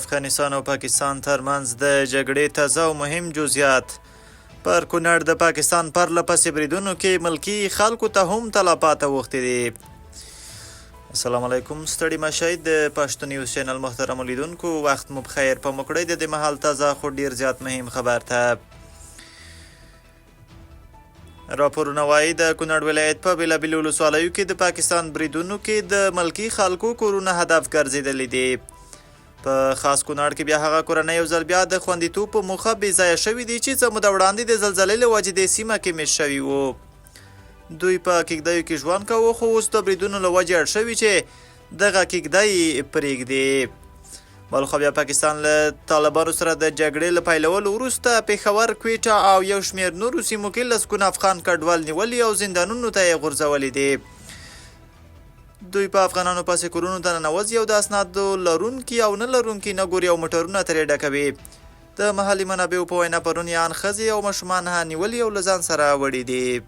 افغانستان او پاکستان ترمنځ د جګړې تازه او مهم جزیات پر کونړ د پاکستان پرله پسې بریدونو کې ملکي خلکو ته هم تلفات اوښتي دي. السلام علیکم، ستړي مشئ د پښتو نیوز چینل محترم لیدونکو، وخت مو بخیر. په مکړی د دې مهال تازه خو ډیر زیات مهم خبر ته راپورونه وایي د کونړ ولایت په بېلابېلو ولسوالیو کې د پاکستان بریدونو کې د ملکي خلکو کورونه هدف ګرځېدلي دي. په خاص کونړ کې بیا هغه کورنۍ یو ځل بیا د خوندیتوب په موخه بې ځایه شوي دي چې څه موده وړاندې د زلزلې له وجې دې سیمه کې مېشت شوي وو. دوی په کېږدیو کې ژوند کوه، خو اوس د بریدونو له وجې اړ شوي چې دغه کېږدی پرېږدي. بلخو بیا پاکستان له طالبانو سره د جګړې له پیلولو وروسته پېښور، کویټه او یو شمېر نورو سیمو کې لسګونه افغان کډوال نیولي او زندانونو ته یې غورځولي دي. دوی په افغانانو پسې کورونو ته ننوځي او د اسنادو لرونکي او نه لرونکي نه ګوري او موټرونه ترې ډکوي. د محلي منابعو په وینا پرون یان ښځې او ماشومان نیولي او له ځان سره وړي دي.